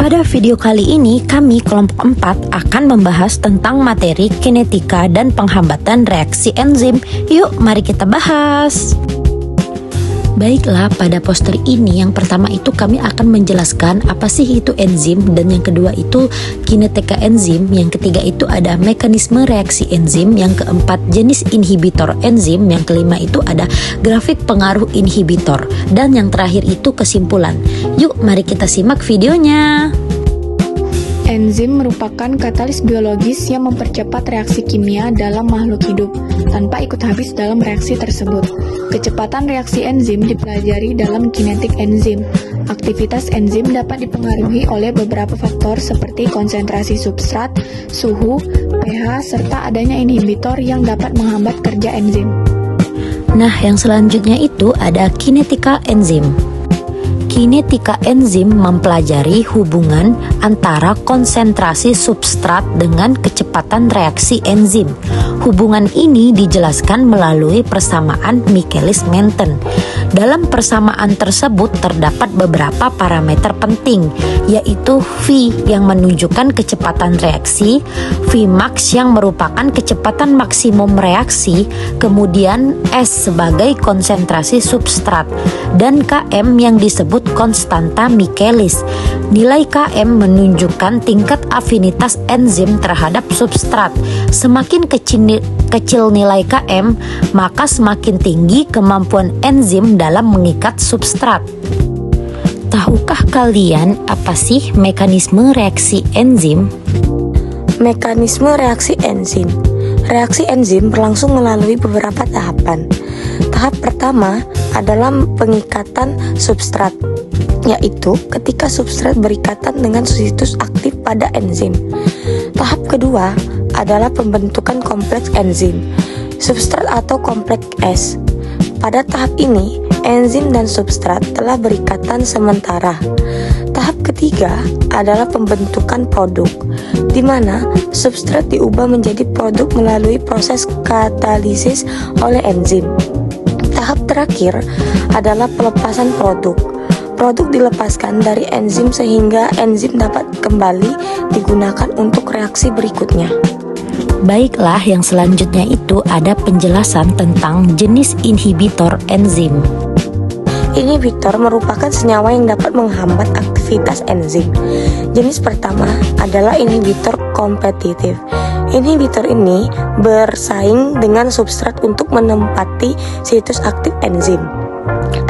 Pada video kali ini, kami kelompok 4 akan membahas tentang materi kinetika dan penghambatan reaksi enzim. Yuk, mari kita bahas. Baiklah, pada poster ini yang pertama itu kami akan menjelaskan apa sih itu enzim, dan yang kedua itu kinetika enzim, yang ketiga itu ada mekanisme reaksi enzim, yang keempat jenis inhibitor enzim, yang kelima itu ada grafik pengaruh inhibitor, dan yang terakhir itu kesimpulan. Yuk, mari kita simak videonya. Enzim merupakan katalis biologis yang mempercepat reaksi kimia dalam makhluk hidup tanpa ikut habis dalam reaksi tersebut. Kecepatan reaksi enzim dipelajari dalam kinetik enzim. Aktivitas enzim dapat dipengaruhi oleh beberapa faktor seperti konsentrasi substrat, suhu, pH, serta adanya inhibitor yang dapat menghambat kerja enzim. Nah, yang selanjutnya itu ada kinetika enzim. Kinetika enzim mempelajari hubungan antara konsentrasi substrat dengan kecepatan reaksi enzim. Hubungan ini dijelaskan melalui persamaan Michaelis-Menten. Dalam persamaan tersebut terdapat beberapa parameter penting, yaitu V yang menunjukkan kecepatan reaksi, Vmax yang merupakan kecepatan maksimum reaksi, kemudian S sebagai konsentrasi substrat, dan Km yang disebut konstanta Michaelis. Nilai Km menunjukkan tingkat afinitas enzim terhadap substrat. Semakin kecil nilai Km, maka semakin tinggi kemampuan enzim dalam mengikat substrat. Tahukah kalian apa sih mekanisme reaksi enzim? Mekanisme reaksi enzim. Reaksi enzim berlangsung melalui beberapa tahapan. Tahap pertama adalah pengikatan substrat, yaitu ketika substrat berikatan dengan situs aktif pada enzim. Tahap kedua adalah pembentukan kompleks enzim, substrat atau kompleks S. Pada tahap ini, enzim dan substrat telah berikatan sementara. Tahap ketiga adalah pembentukan produk, di mana substrat diubah menjadi produk melalui proses katalisis oleh enzim. Tahap terakhir adalah pelepasan produk. Produk dilepaskan dari enzim sehingga enzim dapat kembali digunakan untuk reaksi berikutnya. Baiklah, yang selanjutnya itu ada penjelasan tentang jenis inhibitor enzim. Inhibitor merupakan senyawa yang dapat menghambat aktivitas enzim. Jenis pertama adalah inhibitor kompetitif. Inhibitor ini bersaing dengan substrat untuk menempati situs aktif enzim.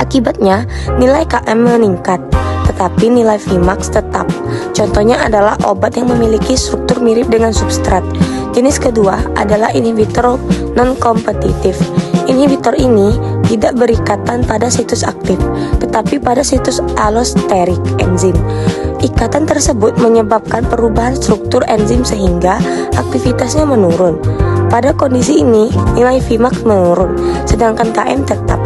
Akibatnya, nilai Km meningkat, tetapi nilai Vmax tetap. Contohnya adalah obat yang memiliki struktur mirip dengan substrat. Jenis kedua adalah inhibitor non-kompetitif. Inhibitor ini tidak berikatan pada situs aktif, tetapi pada situs allosterik enzim. Ikatan tersebut menyebabkan perubahan struktur enzim sehingga aktivitasnya menurun. Pada kondisi ini, nilai Vmax menurun, sedangkan Km tetap.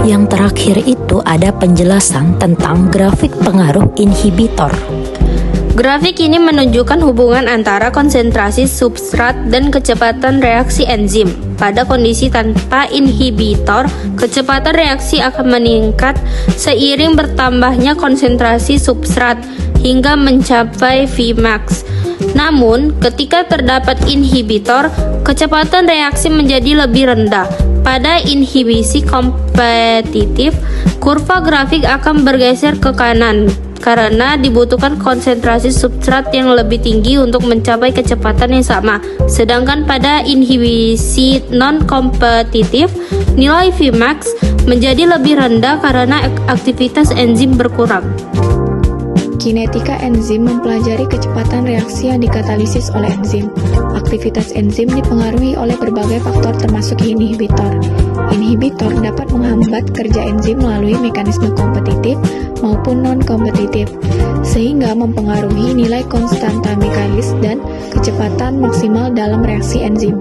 Yang terakhir itu ada penjelasan tentang grafik pengaruh inhibitor. Grafik ini menunjukkan hubungan antara konsentrasi substrat dan kecepatan reaksi enzim. Pada kondisi tanpa inhibitor, kecepatan reaksi akan meningkat seiring bertambahnya konsentrasi substrat hingga mencapai Vmax. Namun, ketika terdapat inhibitor, kecepatan reaksi menjadi lebih rendah. Pada inhibisi kompetitif, kurva grafik akan bergeser ke kanan karena dibutuhkan konsentrasi substrat yang lebih tinggi untuk mencapai kecepatan yang sama. Sedangkan pada inhibisi non-kompetitif, nilai Vmax menjadi lebih rendah karena aktivitas enzim berkurang. Kinetika enzim mempelajari kecepatan reaksi yang dikatalisis oleh enzim. Aktivitas enzim dipengaruhi oleh berbagai faktor termasuk inhibitor. Inhibitor dapat menghambat kerja enzim melalui mekanisme kompetitif maupun non-kompetitif, sehingga mempengaruhi nilai konstanta Michaelis dan kecepatan maksimal dalam reaksi enzim.